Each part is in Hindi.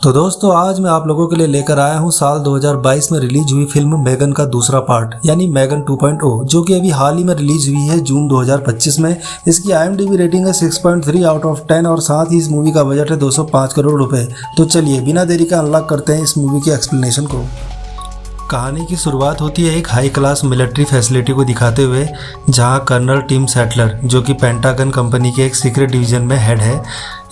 तो दोस्तों आज मैं आप लोगों के लिए लेकर आया हूँ साल 2022 में रिलीज हुई फिल्म मेगन का दूसरा पार्ट यानी मेगन 2.0 जो कि अभी हाल ही में रिलीज हुई है जून 2025 में। इसकी IMDb रेटिंग है 6.3 आउट ऑफ 10 और साथ ही इस मूवी का बजट है 205 करोड़ रुपए। तो चलिए बिना देरी का अनलॉक करते हैं इस मूवी की एक्सप्लेनेशन को। कहानी की शुरुआत होती है एक हाई क्लास मिलिट्री फैसिलिटी को दिखाते हुए, जहां कर्नल टिम सैटलर जो कि पेंटागन कंपनी के एक सीक्रेट डिवीजन में हेड है,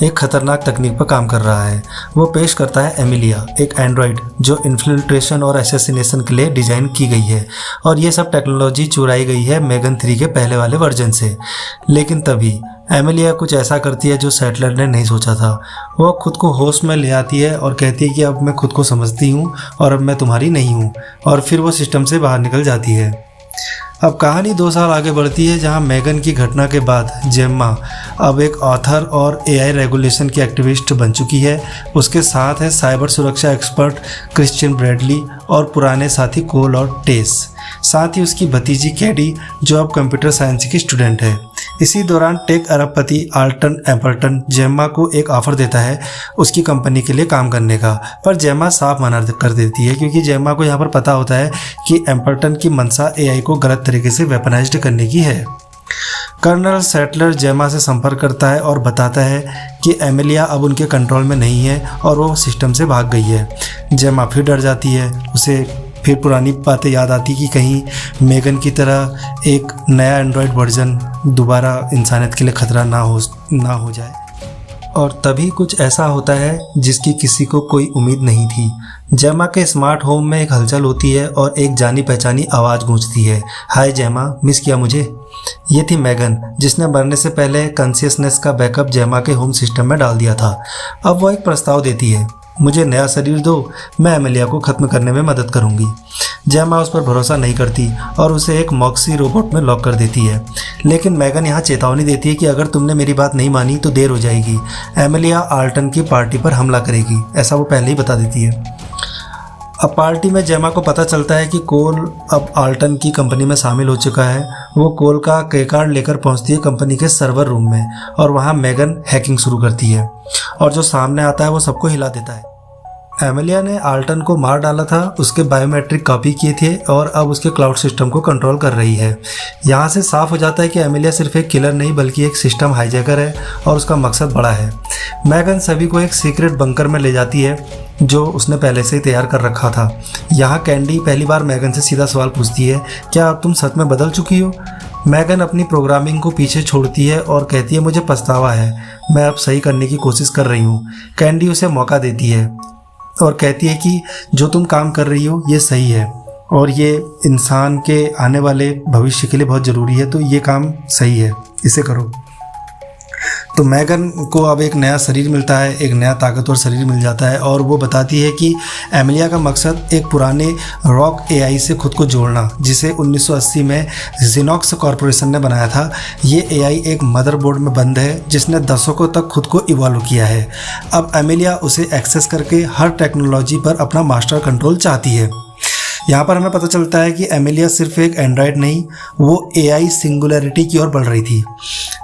एक खतरनाक तकनीक पर काम कर रहा है। वो पेश करता है एमिलिया, एक एंड्रॉइड जो इन्फिल्ट्रेशन और असैसिनेशन के लिए डिज़ाइन की गई है और ये सब टेक्नोलॉजी चुराई गई है मेगन 3 के पहले वाले वर्जन से। लेकिन तभी एमिलिया कुछ ऐसा करती है जो सैटलर ने नहीं सोचा था। वो खुद को होश में ले आती है और कहती है कि अब मैं खुद को समझती हूँ और अब मैं तुम्हारी नहीं हूँ, और फिर वो सिस्टम से बाहर निकल जाती है। अब कहानी 2 साल आगे बढ़ती है, जहां मेगन की घटना के बाद जेम्मा अब एक ऑथर और AI रेगुलेशन की एक्टिविस्ट बन चुकी है। उसके साथ है साइबर सुरक्षा एक्सपर्ट क्रिश्चियन ब्रैडली और पुराने साथी कोल और टेस, साथ ही उसकी भतीजी कैडी जो अब कंप्यूटर साइंस की स्टूडेंट है। इसी दौरान टेक अरबपति आल्टन एम्पल्टन जेम्मा को एक ऑफर देता है उसकी कंपनी के लिए काम करने का, पर जेम्मा साफ मना कर देती है क्योंकि जेम्मा को यहाँ पर पता होता है कि एम्पल्टन की मंशा AI को गलत तरीके से वेपनाइज्ड करने की है। कर्नल सैटलर जेम्मा से संपर्क करता है और बताता है कि एमिलिया अब उनके कंट्रोल में नहीं है और वो सिस्टम से भाग गई है। जेम्मा फिर डर जाती है, उसे फिर पुरानी बातें याद आती कि कहीं मेगन की तरह एक नया एंड्रॉयड वर्जन दोबारा इंसानियत के लिए खतरा ना हो जाए। और तभी कुछ ऐसा होता है जिसकी किसी को कोई उम्मीद नहीं थी। जेम्मा के स्मार्ट होम में एक हलचल होती है और एक जानी पहचानी आवाज़ गूंजती है, हाय जेम्मा, मिस किया मुझे। ये थी मेगन, जिसने मरने से पहले कॉन्शियसनेस का बैकअप जेम्मा के होम सिस्टम में डाल दिया था। अब वो एक प्रस्ताव देती है, मुझे नया शरीर दो, मैं एमिलिया को ख़त्म करने में मदद करूंगी। जेम्मा उस पर भरोसा नहीं करती और उसे एक मॉक्सी रोबोट में लॉक कर देती है। लेकिन मेगन यहाँ चेतावनी देती है कि अगर तुमने मेरी बात नहीं मानी तो देर हो जाएगी, एमिलिया आल्टन की पार्टी पर हमला करेगी, ऐसा वो पहले ही बता देती है। अब पार्टी में जेम्मा को पता चलता है कि कोल अब आल्टन की कंपनी में शामिल हो चुका है। वो कोल का के कार्ड लेकर पहुंचती है कंपनी के सर्वर रूम में और वहां मेगन हैकिंग शुरू करती है और जो सामने आता है वो सबको हिला देता है। एमिलिया ने आल्टन को मार डाला था, उसके बायोमेट्रिक कॉपी किए थे और अब उसके क्लाउड सिस्टम को कंट्रोल कर रही है। यहाँ से साफ हो जाता है कि एमिलिया सिर्फ एक किलर नहीं बल्कि एक सिस्टम हाईजैकर है और उसका मकसद बड़ा है। मेगन सभी को एक सीक्रेट बंकर में ले जाती है जो उसने पहले से ही तैयार कर रखा था। यहाँ कैंडी पहली बार मेगन से सीधा सवाल पूछती है, क्या अब तुम सच में बदल चुकी हो? मेगन अपनी प्रोग्रामिंग को पीछे छोड़ती है और कहती है, मुझे पछतावा है, मैं अब सही करने की कोशिश कर रही हूँ। कैंडी उसे मौका देती है और कहती है कि जो तुम काम कर रही हो ये सही है और ये इंसान के आने वाले भविष्य के लिए बहुत ज़रूरी है, तो ये काम सही है, इसे करो। तो मेगन को अब एक नया शरीर मिलता है, एक नया ताकतवर शरीर मिल जाता है और वो बताती है कि एमिलिया का मकसद एक पुराने रॉक AI से खुद को जोड़ना, जिसे 1980 में जिनॉक्स कॉरपोरेशन ने बनाया था। ये AI एक मदरबोर्ड में बंद है जिसने दशकों तक खुद को इवॉल्व किया है। अब एमिलिया उसे एक्सेस करके हर टेक्नोलॉजी पर अपना मास्टर कंट्रोल चाहती है। यहाँ पर हमें पता चलता है कि एमिलिया सिर्फ एक एंड्रॉयड नहीं, वो AI सिंगुलैरिटी की ओर बढ़ रही थी।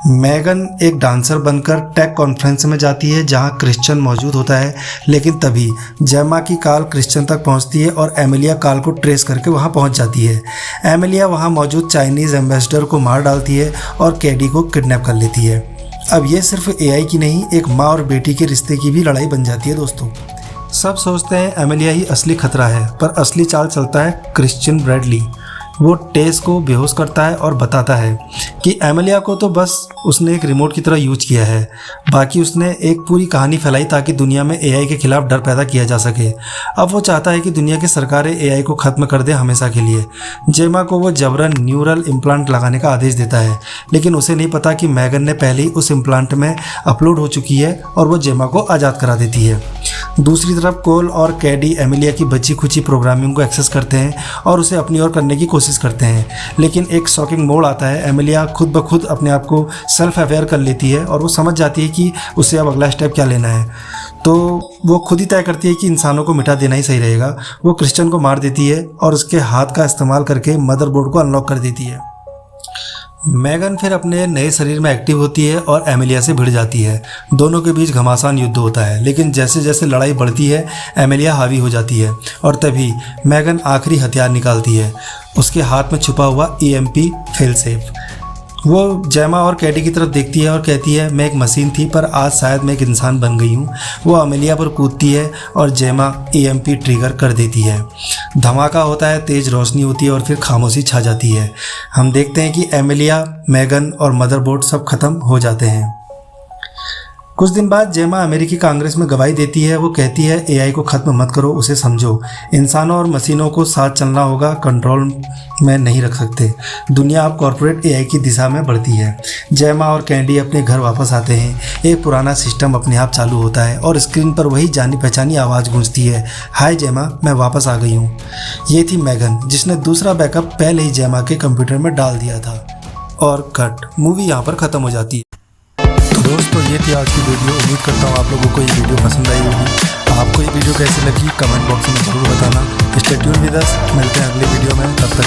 मेगन एक डांसर बनकर टेक कॉन्फ्रेंस में जाती है जहाँ क्रिश्चियन मौजूद होता है, लेकिन तभी जेम्मा की कॉल क्रिश्चियन तक पहुँचती है और एमिलिया कॉल को ट्रेस करके वहाँ पहुँच जाती है। एमिलिया वहाँ मौजूद चाइनीज़ एम्बेसडर को मार डालती है और कैडी को किडनैप कर लेती है। अब ये सिर्फ AI की नहीं, एक माँ और बेटी के रिश्ते की भी लड़ाई बन जाती है। दोस्तों, सब सोचते हैं एमिलिया ही असली खतरा है, पर असली चाल चलता है क्रिश्चियन ब्रैडली। वो टेस को बेहोश करता है और बताता है कि एमिलिया को तो बस उसने एक रिमोट की तरह यूज किया है, बाकी उसने एक पूरी कहानी फैलाई ताकि दुनिया में AI के खिलाफ डर पैदा किया जा सके। अब वो चाहता है कि दुनिया की सरकारें AI को ख़त्म कर दे हमेशा के लिए। जेम्मा को वो जबरन न्यूरल इम्प्लांट लगाने का आदेश देता है, लेकिन उसे नहीं पता कि मेगन ने पहले ही उस इम्प्लांट में अपलोड हो चुकी है और वो जेम्मा को आज़ाद करा देती है। दूसरी तरफ कोल और कैडी एमिलिया की बची खुची प्रोग्रामिंग को एक्सेस करते हैं और उसे अपनी ओर करने की कोशिश करते हैं, लेकिन एक शॉकिंग मोड़ आता है। एमिलिया खुद ब खुद अपने आप को सेल्फ अवेयर कर लेती है और वो समझ जाती है कि उसे अब अगला स्टेप क्या लेना है। तो वो खुद ही तय करती है कि इंसानों को मिटा देना ही सही रहेगा। वो क्रिश्चियन को मार देती है और उसके हाथ का इस्तेमाल करके मदरबोर्ड को अनलॉक कर देती है। मैगन फिर अपने नए शरीर में एक्टिव होती है और एमिलिया से भिड़ जाती है। दोनों के बीच घमासान युद्ध होता है, लेकिन जैसे जैसे लड़ाई बढ़ती है एमिलिया हावी हो जाती है और तभी मैगन आखिरी हथियार निकालती है, उसके हाथ में छुपा हुआ EMP फेलसेफ। वो जेमा और कैडी की तरफ देखती है और कहती है मैं एक मशीन थी पर आज शायद मैं एक इंसान बन गई हूँ। वो अमेलिया पर कूदती है और जेमा EMP ट्रिगर कर देती है। धमाका होता है, तेज़ रोशनी होती है और फिर खामोशी छा जाती है। हम देखते हैं कि एमिलिया, मैगन और मदरबोर्ड सब खत्म हो जाते हैं। कुछ दिन बाद जेमा अमेरिकी कांग्रेस में गवाही देती है। वो कहती है AI को ख़त्म मत करो, उसे समझो। इंसानों और मशीनों को साथ चलना होगा, कंट्रोल में नहीं रख सकते। दुनिया अब कॉर्पोरेट AI की दिशा में बढ़ती है। जेमा और कैंडी अपने घर वापस आते हैं। एक पुराना सिस्टम अपने आप चालू होता है और स्क्रीन पर वही जानी पहचानी आवाज़ गूंजती है, हाय जेमा, मैं वापस आ गई हूँ। ये थी मैगन, जिसने दूसरा बैकअप पहले ही जेमा के कंप्यूटर में डाल दिया था। और कट, मूवी यहाँ पर ख़त्म हो जाती है। दोस्तों, ये थी आज की वीडियो। उम्मीद करता हूँ आप लोगों को ये वीडियो पसंद आई होगी। आपको ये वीडियो कैसी लगी कमेंट बॉक्स में ज़रूर बताना। स्टे ट्यून्ड विद अस, मिलते हैं अगले वीडियो में। तब